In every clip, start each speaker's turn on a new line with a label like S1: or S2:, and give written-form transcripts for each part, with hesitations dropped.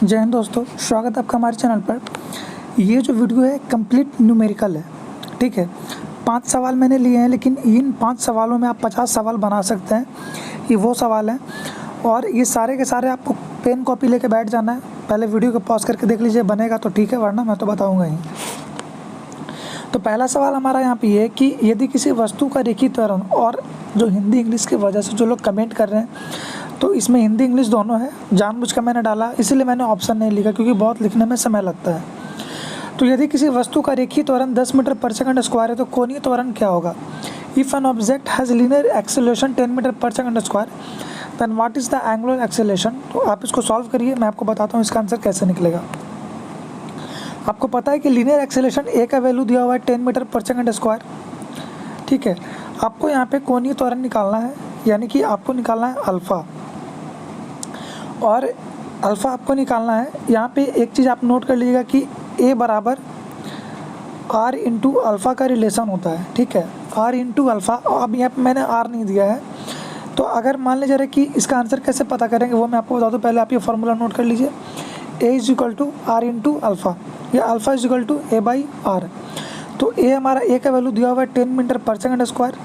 S1: जय हिंद दोस्तों, स्वागत है आपका हमारे चैनल पर। ये जो वीडियो है कंप्लीट न्यूमेरिकल है, ठीक है। 5 सवाल मैंने लिए हैं, लेकिन इन 5 सवालों में आप 50 सवाल बना सकते हैं। ये वो सवाल हैं और ये सारे के सारे आपको पेन कॉपी लेके बैठ जाना है। पहले वीडियो को पॉज करके देख लीजिए, बनेगा तो ठीक है, वरना मैं तो बताऊँगा ही। तो पहला सवाल हमारा यहाँ पे ये है कि यदि किसी वस्तु का रेखीय त्वरण, और जो हिंदी इंग्लिश की वजह से जो लोग कमेंट कर रहे हैं, तो इसमें हिंदी इंग्लिश दोनों है। जानबूझकर मैंने डाला, इसीलिए मैंने ऑप्शन नहीं लिखा क्योंकि बहुत लिखने में समय लगता है। तो यदि किसी वस्तु का रेखीय त्वरण 10 मीटर पर सेकंड स्क्वायर है तो कोणीय त्वरण क्या होगा? If an object has linear acceleration 10 metre पर second square then what is the angular acceleration? तो आप इसको सॉल्व करिए, मैं आपको बताता हूँ इसका आंसर कैसे निकलेगा। आपको पता है कि लीनियर एक्सेलरेशन ए का वैल्यू दिया हुआ है 10 मीटर पर सेकंड स्क्वायर, ठीक है। आपको यहाँ पे कोणीय त्वरण निकालना है, यानी कि आपको निकालना है अल्फ़ा, और अल्फ़ा आपको निकालना है। यहाँ पे एक चीज़ आप नोट कर लीजिएगा कि ए बराबर आर इंटू अल्फ़ा का रिलेशन होता है, ठीक है। आर इंटू अल्फ़ा, अब यहाँ पे मैंने आर नहीं दिया है, तो अगर मान लीजिए रहे कि इसका आंसर कैसे पता करेंगे वो मैं आपको बता दूँ। पहले आप ये फार्मूला नोट कर लीजिए, A is equal to R into alpha, या alpha is equal to A by R. तो ए हमारा ए का वैल्यू दिया हुआ है 10 मीटर पर सेकंड स्क्वायर।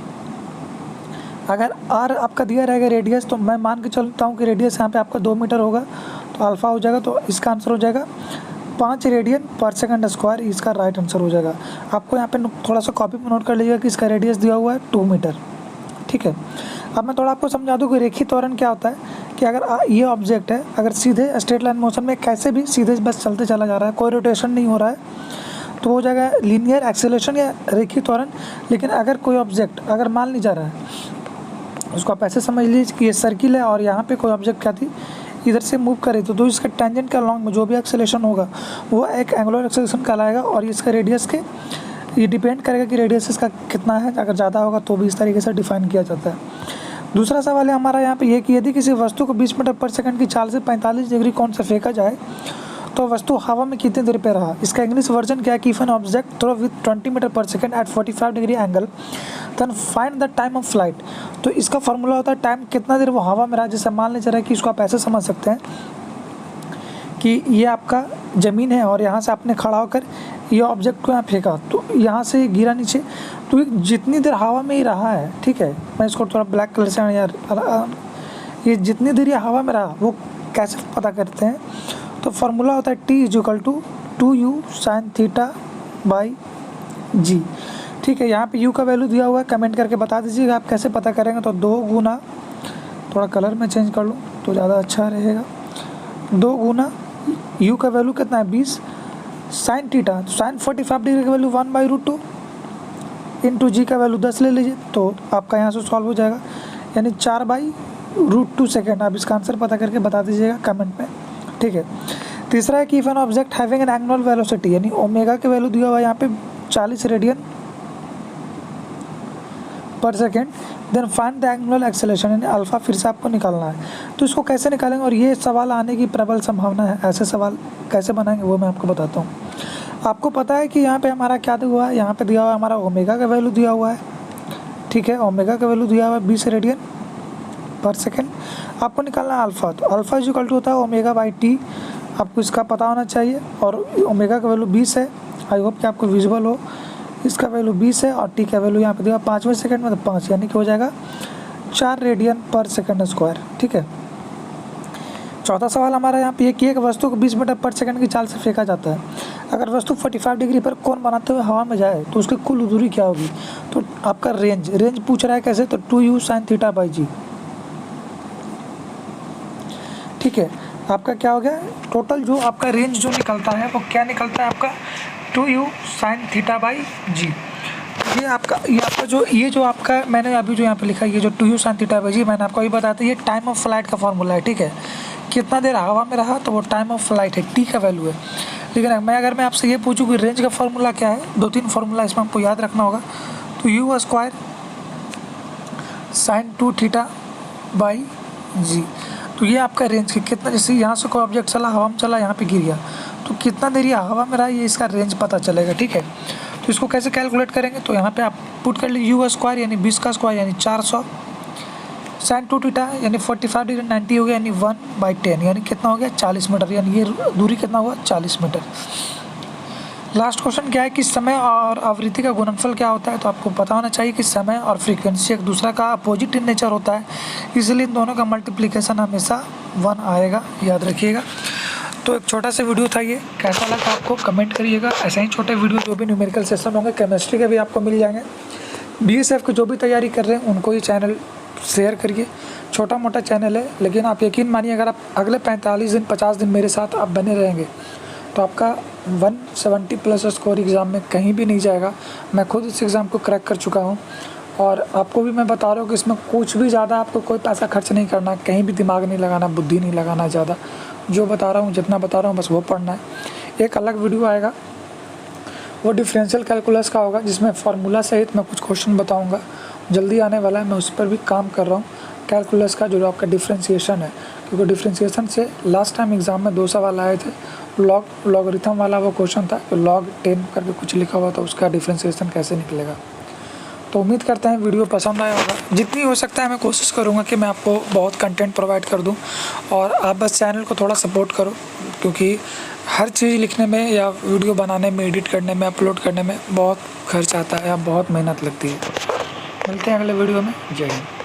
S1: अगर आर आपका दिया रहेगा रेडियस, तो मैं मान के चलता हूँ कि रेडियस यहाँ पे आपका 2 मीटर होगा, तो अल्फ़ा हो जाएगा, तो इसका आंसर हो जाएगा 5 रेडियन पर सेकंड स्क्वायर। इसका राइट आंसर हो जाएगा। आपको यहाँ पे थोड़ा सा कॉपी में नोट कर लीजिएगा कि इसका रेडियस दिया हुआ है 2 मीटर, ठीक है। अब मैं थोड़ा आपको समझा दूँ कि रेखीय त्वरण क्या होता है। कि अगर ये ऑब्जेक्ट है, अगर सीधे स्ट्रेट लाइन मोशन में कैसे भी सीधे बस चलते चला जा रहा है, कोई रोटेशन नहीं हो रहा है, तो हो जाएगा लीनियर एक्सेलरेशन या रेखीय त्वरण। लेकिन अगर कोई ऑब्जेक्ट अगर मान ली जा रहा है, उसको आप ऐसे समझ लीजिए कि ये सर्किल है और यहाँ पे कोई ऑब्जेक्ट क्या थी, इधर से मूव करे, तो इसका टेंजेंट के अलॉन्ग में जो भी एक्सेलरेशन होगा वो एक एंगुलर एक्सेलरेशन कहलाएगा। और इसका रेडियस के ये डिपेंड करेगा कि रेडियस इसका कितना है। अगर ज़्यादा होगा तो भी इस तरीके से डिफाइन किया जाता है। दूसरा सवाल है हमारा यहाँ पे ये कि यदि किसी वस्तु को 20 मीटर पर सेकंड की चाल से 45 डिग्री कोण से फेंका जाए तो वस्तु हवा में कितनी देर पे रहा? इसका इंग्लिश वर्जन क्या है कि if an object throw with 20 metre पर second at 45 degree angle then find the time of flight. तो इसका फॉर्मूला होता है टाइम कितना देर वो हवा में रहा। जैसे मान लीजिए रहा है कि इसको आप ऐसे समझ सकते हैं कि ये आपका ज़मीन है और यहाँ से आपने खड़ा होकर ये ऑब्जेक्ट को यहाँ फेंका, तो यहाँ से गिरा नीचे, तो जितनी देर हवा में ही रहा है, ठीक है। मैं इसको थोड़ा ब्लैक कलर से यार, ये जितनी देर ये हवा में रहा वो कैसे पता करते हैं? तो फार्मूला होता है T is equal to 2u sine theta by G, ठीक है। यहाँ पे u का वैल्यू दिया हुआ है, कमेंट करके बता दीजिएगा आप कैसे पता करेंगे। तो 2 गुना, थोड़ा कलर में चेंज कर लूँ तो ज़्यादा अच्छा रहेगा, 2 गुना u का वैल्यू कितना है 20, साइन थीटा, तो साइन 45 डिग्री का वैल्यू 1/√2 इंटू जी का वैल्यू 10 ले लीजिए, तो आपका यहाँ से सॉल्व हो जाएगा, यानी 4/√2 सेकेंड। आप इसका आंसर पता करके बता दीजिएगा कमेंट में, ठीक है। तीसरा है कि if an object having an angular velocity, यानी ओमेगा के वैल्यू दिया हुआ है यहाँ पे 40 radian per second, then find the angular acceleration, यानी अल्फ़ा फिर से आपको निकालना है। तो इसको कैसे निकालेंगे और ये सवाल आने की प्रबल संभावना है, ऐसे सवाल कैसे बनाएंगे वो मैं आपको बताता हूँ। आपको पता है कि यहाँ पे हमारा क्या दिया हुआ है, यहाँ पे दिया हुआ है हमारा ओमेगा का वैल्यू दिया हुआ है, ठीक है। ओमेगा का वैल्यू दिया हुआ है 20 रेडियन पर सेकेंड। आपको निकालना है अल्फ़ा, तो अल्फ़ा इज इक्वल टू होता है ओमेगा बाई टी, आपको इसका पता होना चाहिए। और ओमेगा का वैल्यू 20 है, आई होप कि आपको विजिबल हो। इसका वैल्यू 20 है और टी का वैल्यू यहाँ पे दिया 5वें सेकंड में, तो 5 यानी कि हो जाएगा 4 रेडियन पर सेकंड स्क्वायर, ठीक है। चौथा सवाल हमारा यहाँ पे ये कि एक वस्तु को 20 मीटर पर सेकंड की चाल से फेंका जाता है। अगर वस्तु 45 डिग्री पर कोण बनाते हुए हवा में जाए तो उसकी कुल दूरी क्या होगी? तो आपका रेंज पूछ रहा है कैसे, तो 2u sine theta by G, ठीक है। आपका क्या हो गया, टोटल जो आपका रेंज जो निकलता है वो क्या निकलता है आपका 2u साइन थीटा बाई जी। ये आपका आपका मैंने अभी जो यहाँ पे लिखा है, ये जो 2u साइन थीटा बाई जी, मैंने आपको अभी बताया था, ये टाइम ऑफ फ्लाइट का फॉर्मूला है, ठीक है। कितना देर हवा में रहा तो वो टाइम ऑफ फ्लाइट है, टी का वैल्यू है। लेकिन अगर मैं आपसे ये पूछूँ कि रेंज का फॉर्मूला क्या है, 2-3 फार्मूला इसमें आपको याद रखना होगा। तो u square sine 2 theta by G, तो ये आपका रेंज के कितना, जैसे यहाँ से कोई ऑब्जेक्ट चला हवा में चला, यहाँ पे गिर गया, तो कितना देर ये हवा में रहा, ये इसका रेंज पता चलेगा, ठीक है। तो इसको कैसे कैलकुलेट करेंगे, तो यहाँ पे आप पुट कर लीजिए u स्क्वायर यानी 20 का स्क्वायर यानी 400 साइन 2 थीटा यानी 45 डिग्री 90 हो गया, यानी 1/10 यानी कितना हो गया 40 मीटर, यानी ये दूरी कितना हुआ 40 मीटर। लास्ट क्वेश्चन क्या है कि समय और आवृत्ति का गुणनफल क्या होता है। तो आपको पता होना चाहिए कि समय और फ्रीक्वेंसी एक दूसरा का अपोजिट इन नेचर होता है, इसलिए इन दोनों का मल्टीप्लिकेशन हमेशा 1 आएगा, याद रखिएगा। तो एक छोटा सा वीडियो था ये, कैसा लगा आपको कमेंट करिएगा। ऐसे ही छोटे वीडियो जो भी न्यूमेरिकल सेशन होंगे केमिस्ट्री के भी आपको मिल जाएंगे। BSF की जो भी तैयारी कर रहे हैं उनको ये चैनल शेयर करिए। छोटा मोटा चैनल है, लेकिन आप यकीन मानिए अगर आप अगले 45 दिन 50 दिन मेरे साथ आप बने रहेंगे तो आपका 170+ स्कोर एग्ज़ाम में कहीं भी नहीं जाएगा। मैं खुद इस एग्ज़ाम को क्रैक कर चुका हूँ और आपको भी मैं बता रहा हूँ कि इसमें कुछ भी ज़्यादा आपको कोई पैसा खर्च नहीं करना, कहीं भी दिमाग नहीं लगाना, बुद्धि नहीं लगाना ज़्यादा। जो बता रहा हूँ जितना बता रहा हूँ बस वो पढ़ना है। एक अलग वीडियो आएगा वो डिफरेंशियल कैलकुलस का होगा, जिसमें फार्मूला सहित मैं कुछ क्वेश्चन बताऊँगा, जल्दी आने वाला है। मैं उस पर भी काम कर रहा हूँ कैलकुलस का, जो आपका डिफरेंशिएशन है, क्योंकि डिफरेंशिएशन से लास्ट टाइम एग्ज़ाम में 2 सवाल आए थे। लॉगरिथम वाला वो क्वेश्चन था कि log 10 करके कुछ लिखा हुआ था, उसका डिफरेंशिएशन कैसे निकलेगा। तो उम्मीद करते हैं वीडियो पसंद आया होगा। जितनी हो सकता है मैं कोशिश करूँगा कि मैं आपको बहुत कंटेंट प्रोवाइड कर दूँ, और आप बस चैनल को थोड़ा सपोर्ट करो, क्योंकि हर चीज़ लिखने में या वीडियो बनाने में, एडिट करने में, अपलोड करने में बहुत खर्च आता है या बहुत मेहनत लगती है। मिलते हैं अगले वीडियो में। जय हिंद।